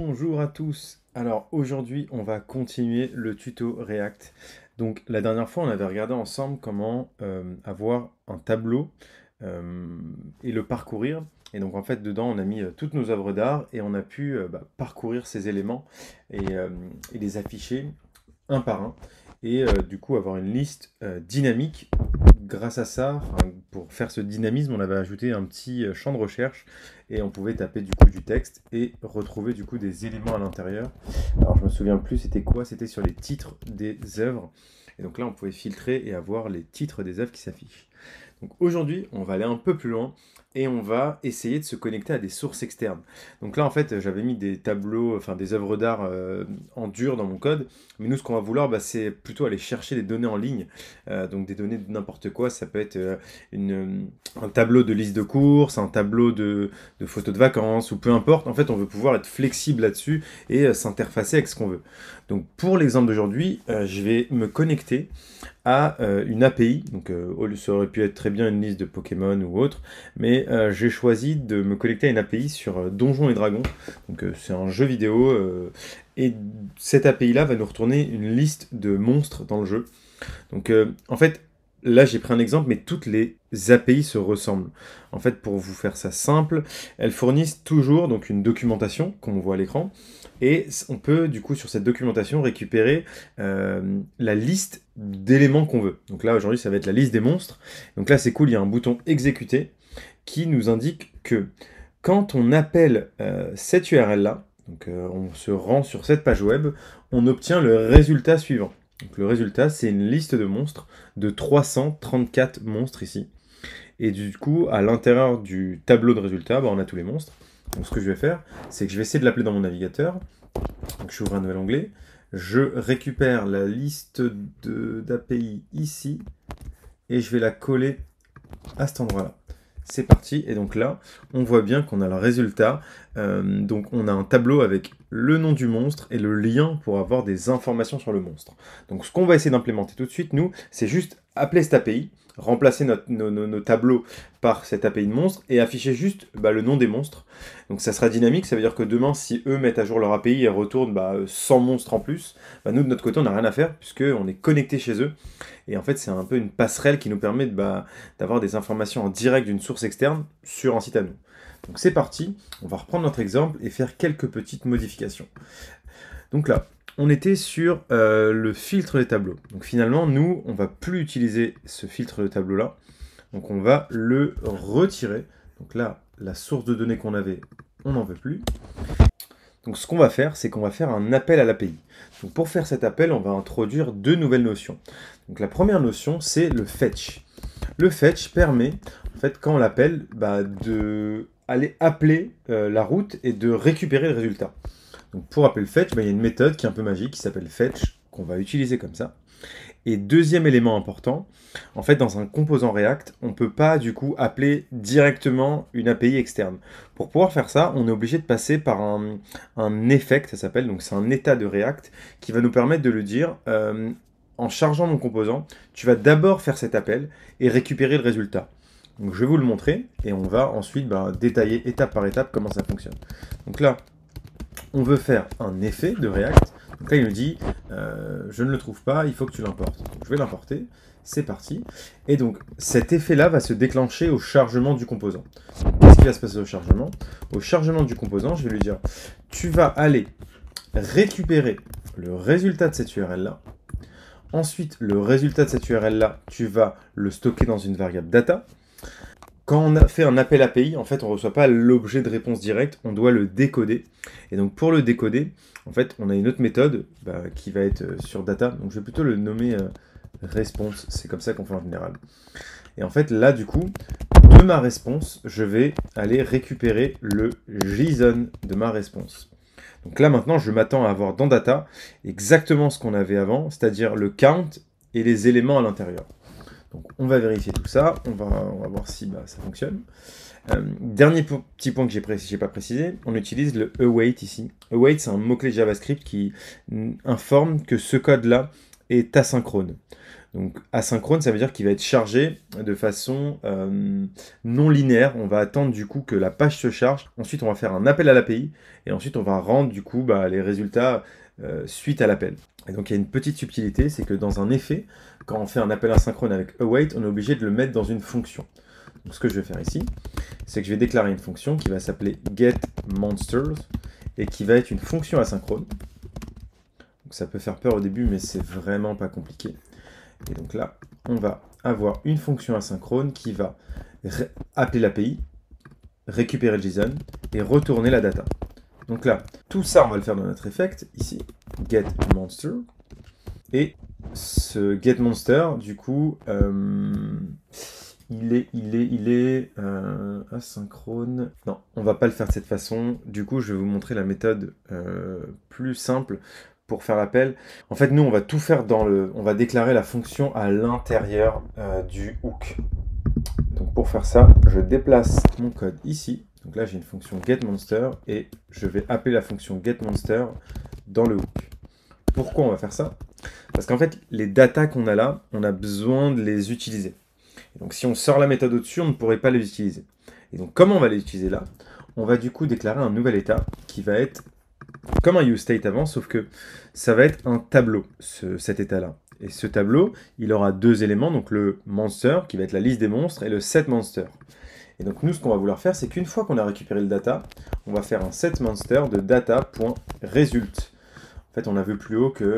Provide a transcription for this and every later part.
Bonjour à tous. Alors aujourd'hui, on va continuer le tuto React. Donc la dernière fois, on avait regardé ensemble comment avoir un tableau et le parcourir. Et donc en fait, dedans, on a mis toutes nos œuvres d'art et on a pu parcourir ces éléments et les afficher un par un. Et du coup, avoir une liste dynamique. Grâce à ça, pour faire ce dynamisme, on avait ajouté un petit champ de recherche et on pouvait taper du coup du texte et retrouver du coup des éléments à l'intérieur. Alors je me souviens plus c'était quoi, c'était sur les titres des œuvres. Et donc là on pouvait filtrer et avoir les titres des œuvres qui s'affichent. Donc aujourd'hui on va aller un peu plus loin et on va essayer de se connecter à des sources externes. Donc là en fait j'avais mis des tableaux, enfin des œuvres d'art en dur dans mon code, mais nous ce qu'on va vouloir c'est plutôt aller chercher des données en ligne, donc des données de n'importe quoi, ça peut être un tableau de liste de courses, un tableau de photos de vacances, ou peu importe, en fait on veut pouvoir être flexible là-dessus et s'interfacer avec ce qu'on veut. Donc pour l'exemple d'aujourd'hui, je vais me connecter à une API, donc ça aurait pu être très bien une liste de Pokémon ou autre, mais j'ai choisi de me connecter à une API sur Donjons et Dragons, donc c'est un jeu vidéo, et cette API-là va nous retourner une liste de monstres dans le jeu. Donc en fait, là j'ai pris un exemple, mais toutes les API se ressemblent. En fait, pour vous faire ça simple, elles fournissent toujours donc une documentation, comme on voit à l'écran, et on peut du coup sur cette documentation récupérer la liste d'éléments qu'on veut. Donc là aujourd'hui ça va être la liste des monstres. Donc là c'est cool, il y a un bouton exécuter qui nous indique que quand on appelle cette URL là, donc on se rend sur cette page web, on obtient le résultat suivant. Donc le résultat, c'est une liste de monstres, de 334 monstres ici. Et du coup, à l'intérieur du tableau de résultats, on a tous les monstres. Donc ce que je vais faire, c'est que je vais essayer de l'appeler dans mon navigateur. Donc j'ouvre un nouvel onglet. Je récupère la liste d'API ici. Et je vais la coller à cet endroit-là. C'est parti, et donc là, on voit bien qu'on a le résultat. Donc on a un tableau avec le nom du monstre et le lien pour avoir des informations sur le monstre. Donc ce qu'on va essayer d'implémenter tout de suite, nous, c'est juste appeler cette API, remplacer nos tableaux par cette API de monstre et afficher juste le nom des monstres. Donc ça sera dynamique, ça veut dire que demain, si eux mettent à jour leur API et retournent 100 monstres en plus, nous de notre côté, on n'a rien à faire puisqu'on est connecté chez eux. Et en fait, c'est un peu une passerelle qui nous permet d'avoir des informations en direct d'une source externe sur un site à nous. Donc c'est parti, on va reprendre notre exemple et faire quelques petites modifications. Donc là, on était sur le filtre des tableaux. Donc finalement, nous, on va plus utiliser ce filtre de tableau là. Donc on va le retirer. Donc là, la source de données qu'on avait, on n'en veut plus. Donc ce qu'on va faire, c'est qu'on va faire un appel à l'API. Donc pour faire cet appel, on va introduire deux nouvelles notions. Donc la première notion, c'est le fetch. Le fetch permet, en fait, quand on l'appelle, d'aller appeler la route et de récupérer le résultat. Donc pour appeler le fetch, il y a une méthode qui est un peu magique, qui s'appelle fetch, qu'on va utiliser comme ça. Et deuxième élément important, en fait, dans un composant React, on ne peut pas du coup appeler directement une API externe. Pour pouvoir faire ça, on est obligé de passer par un effect, ça s'appelle, donc c'est un état de React, qui va nous permettre de le dire, en chargeant mon composant, tu vas d'abord faire cet appel et récupérer le résultat. Donc je vais vous le montrer, et on va ensuite détailler étape par étape comment ça fonctionne. Donc là, on veut faire un effet de React. Donc là, il nous dit, je ne le trouve pas, il faut que tu l'importes. Donc je vais l'importer, c'est parti. Et donc, cet effet-là va se déclencher au chargement du composant. Qu'est-ce qui va se passer au chargement? Au chargement du composant, je vais lui dire, tu vas aller récupérer le résultat de cette URL-là. Ensuite, le résultat de cette URL-là, tu vas le stocker dans une variable data. Quand on a fait un appel API, en fait, on ne reçoit pas l'objet de réponse directe, on doit le décoder. Et donc, pour le décoder, en fait, on a une autre méthode qui va être sur data. Donc, je vais plutôt le nommer response. C'est comme ça qu'on fait en général. Et en fait, là, du coup, de ma response, je vais aller récupérer le JSON de ma response. Donc là, maintenant, je m'attends à avoir dans data exactement ce qu'on avait avant, c'est-à-dire le count et les éléments à l'intérieur. Donc on va vérifier tout ça, on va voir si ça fonctionne. Dernier petit point que j'ai pas précisé, on utilise le await ici. Await, c'est un mot-clé JavaScript qui informe que ce code-là est asynchrone. Donc asynchrone, ça veut dire qu'il va être chargé de façon non linéaire. On va attendre du coup que la page se charge. Ensuite, on va faire un appel à l'API. Et ensuite, on va rendre du coup les résultats suite à l'appel. Et donc il y a une petite subtilité, c'est que dans un effet, quand on fait un appel asynchrone avec await, on est obligé de le mettre dans une fonction. Donc ce que je vais faire ici, c'est que je vais déclarer une fonction qui va s'appeler getMonsters et qui va être une fonction asynchrone. Donc ça peut faire peur au début, mais c'est vraiment pas compliqué. Et donc là, on va avoir une fonction asynchrone qui va appeler l'API, récupérer le JSON et retourner la data. Donc là, tout ça, on va le faire dans notre effect, ici, getMonster. Et ce getMonster, du coup, il est asynchrone. Non, on va pas le faire de cette façon. Du coup, je vais vous montrer la méthode plus simple pour faire l'appel. En fait, nous, on va tout faire on va déclarer la fonction à l'intérieur du hook. Donc pour faire ça, je déplace mon code ici. Donc là, j'ai une fonction getMonster et je vais appeler la fonction getMonster dans le hook. Pourquoi on va faire ça? Parce qu'en fait, les datas qu'on a là, on a besoin de les utiliser. Et donc si on sort la méthode au-dessus, on ne pourrait pas les utiliser. Et donc comment on va les utiliser là? On va du coup déclarer un nouvel état qui va être comme un useState avant, sauf que ça va être un tableau, cet état-là. Et ce tableau, il aura deux éléments, donc le monster, qui va être la liste des monstres, et le setMonster. Et donc nous, ce qu'on va vouloir faire, c'est qu'une fois qu'on a récupéré le data, on va faire un setMonster de data.result. En fait, on a vu plus haut que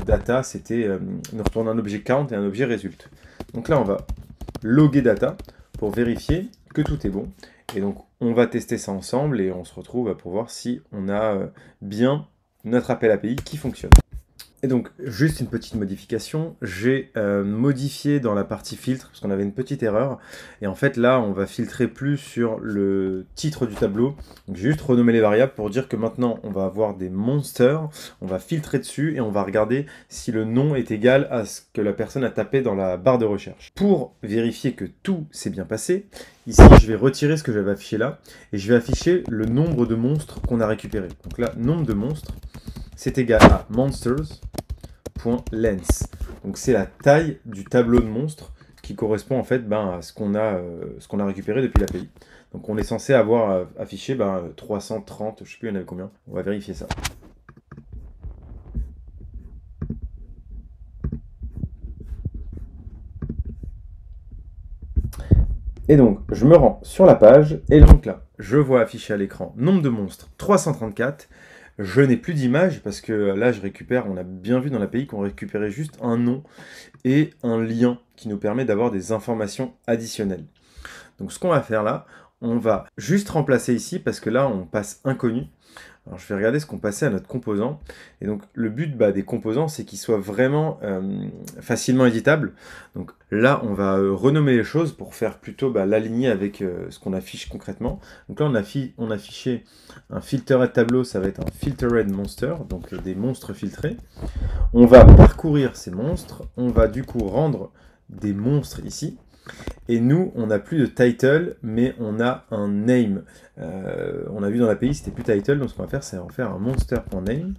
data, c'était nous retourner un objet count et un objet result. Donc là, on va loguer data pour vérifier que tout est bon. Et donc, on va tester ça ensemble et on se retrouve pour voir si on a bien notre appel API qui fonctionne. Et donc, juste une petite modification, j'ai modifié dans la partie filtre, parce qu'on avait une petite erreur, et en fait là, on va filtrer plus sur le titre du tableau. Donc j'ai juste renommé les variables pour dire que maintenant, on va avoir des monsters, on va filtrer dessus, et on va regarder si le nom est égal à ce que la personne a tapé dans la barre de recherche. Pour vérifier que tout s'est bien passé, ici, je vais retirer ce que j'avais affiché là, et je vais afficher le nombre de monstres qu'on a récupéré. Donc là, nombre de monstres, c'est égal à monsters.length. Donc c'est la taille du tableau de monstres qui correspond en fait à ce qu'on a récupéré depuis l'API. Donc on est censé avoir affiché 330, je ne sais plus il y en avait combien. On va vérifier ça. Et donc, je me rends sur la page, et donc là, je vois affiché à l'écran nombre de monstres 334. Je n'ai plus d'image parce que là, je récupère, on a bien vu dans l'API qu'on récupérait juste un nom et un lien qui nous permet d'avoir des informations additionnelles. Donc ce qu'on va faire là, on va juste remplacer ici parce que là, on passe inconnu. Alors je vais regarder ce qu'on passait à notre composant. Et donc le but des composants, c'est qu'ils soient vraiment facilement éditables. Donc là, on va renommer les choses pour faire plutôt l'aligner avec ce qu'on affiche concrètement. Donc là, on affichait un filtered tableau, ça va être un filtered monster, donc des monstres filtrés. On va parcourir ces monstres, on va du coup rendre des monstres ici. Et nous, on n'a plus de title, mais on a un name. On a vu dans l'API, c'était plus title, donc ce qu'on va faire, c'est en faire un monster.name.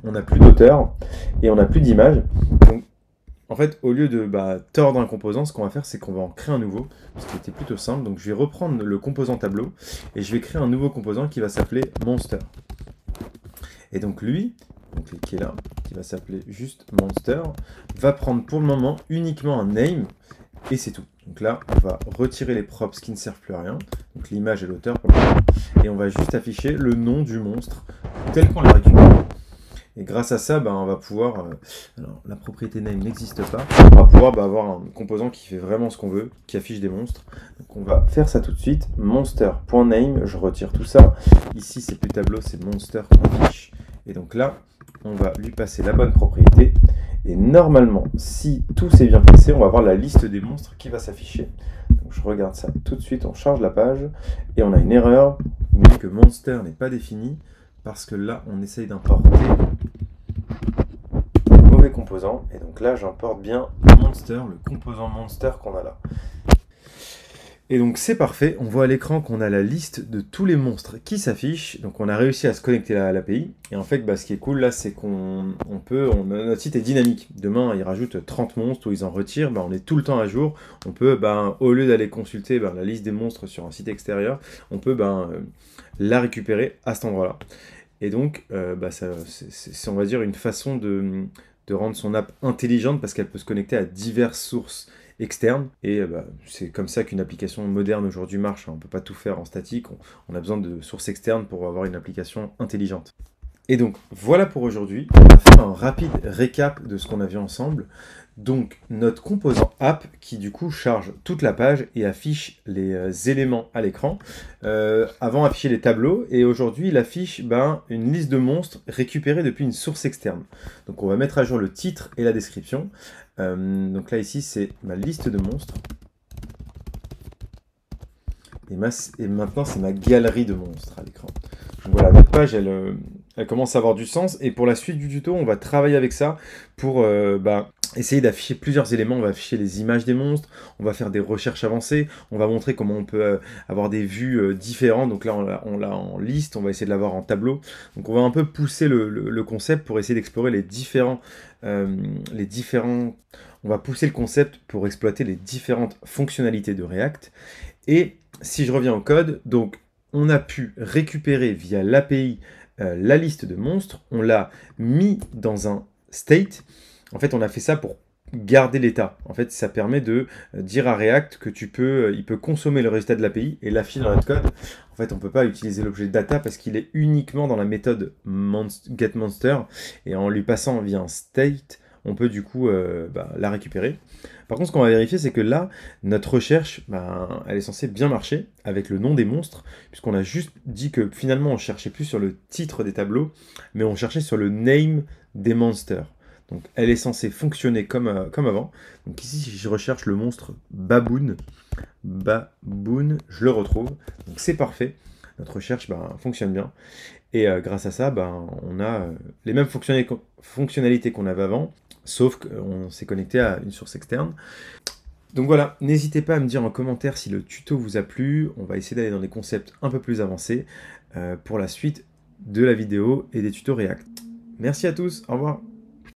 On n'a plus d'auteur et on n'a plus d'image. Donc, en fait, au lieu de tordre un composant, ce qu'on va faire, c'est qu'on va en créer un nouveau, ce qui était plutôt simple. Donc, je vais reprendre le composant tableau et je vais créer un nouveau composant qui va s'appeler monster. Et donc, lui, qui est là, qui va s'appeler juste monster, va prendre pour le moment uniquement un name. Et c'est tout. Donc là, on va retirer les props qui ne servent plus à rien. Donc l'image et l'auteur pour le moment. Et on va juste afficher le nom du monstre tel qu'on l'a récupéré. Et grâce à ça, on va pouvoir... alors, la propriété name n'existe pas. On va pouvoir avoir un composant qui fait vraiment ce qu'on veut, qui affiche des monstres. Donc on va faire ça tout de suite. Monster.name, je retire tout ça. Ici, c'est plus tableau, c'est monster.fiche. Et donc là, on va lui passer la bonne propriété. Et normalement, si tout s'est bien passé, on va avoir la liste des monstres qui va s'afficher. Donc je regarde ça tout de suite, on charge la page, et on a une erreur, il nous dit que monster n'est pas défini, parce que là, on essaye d'importer le mauvais composant, et donc là, j'importe bien monster, le composant monster qu'on a là. Et donc c'est parfait, on voit à l'écran qu'on a la liste de tous les monstres qui s'affichent, donc on a réussi à se connecter à l'API, et en fait bah, ce qui est cool là c'est notre site est dynamique, demain ils rajoutent 30 monstres ou ils en retirent, bah, on est tout le temps à jour, on peut bah, au lieu d'aller consulter bah, la liste des monstres sur un site extérieur, on peut bah, la récupérer à cet endroit là. Et donc bah, c'est on va dire une façon de rendre son app intelligente parce qu'elle peut se connecter à diverses sources externes. Et bah, c'est comme ça qu'une application moderne aujourd'hui marche. On ne peut pas tout faire en statique. On a besoin de sources externes pour avoir une application intelligente. Et donc, voilà pour aujourd'hui. On va faire un rapide récap de ce qu'on a vu ensemble. Donc, notre composant app qui du coup charge toute la page et affiche les éléments à l'écran. Avant, affichait les tableaux et aujourd'hui, il affiche une liste de monstres récupérés depuis une source externe. Donc, on va mettre à jour le titre et la description. Donc là, ici, c'est ma liste de monstres. Et maintenant, c'est ma galerie de monstres à l'écran. Donc voilà, notre page, elle commence à avoir du sens. Et pour la suite du tuto, on va travailler avec ça pour essayer d'afficher plusieurs éléments. On va afficher les images des monstres, on va faire des recherches avancées, on va montrer comment on peut avoir des vues différentes. Donc là, on l'a en liste, on va essayer de l'avoir en tableau. Donc on va un peu pousser le concept pour essayer d'explorer les différents... On va pousser le concept pour exploiter les différentes fonctionnalités de React. Et si je reviens au code, donc on a pu récupérer via l'API la liste de monstres, on l'a mis dans un state. En fait, on a fait ça pour garder l'état. En fait, ça permet de dire à React que il peut consommer le résultat de l'API et l'afficher dans notre code. En fait, on ne peut pas utiliser l'objet data parce qu'il est uniquement dans la méthode getMonster et en lui passant via un state, on peut du coup la récupérer. Par contre, ce qu'on va vérifier, c'est que là, notre recherche, elle est censée bien marcher avec le nom des monstres, puisqu'on a juste dit que finalement, on cherchait plus sur le titre des tableaux, mais on cherchait sur le name des monsters. Donc, elle est censée fonctionner comme avant. Donc ici, si je recherche le monstre Baboon, je le retrouve. Donc c'est parfait. Notre recherche fonctionne bien. Et grâce à ça, on a les mêmes fonctionnalités qu'on avait avant, sauf qu'on s'est connecté à une source externe. Donc voilà, n'hésitez pas à me dire en commentaire si le tuto vous a plu. On va essayer d'aller dans des concepts un peu plus avancés pour la suite de la vidéo et des tutos React. Merci à tous, au revoir.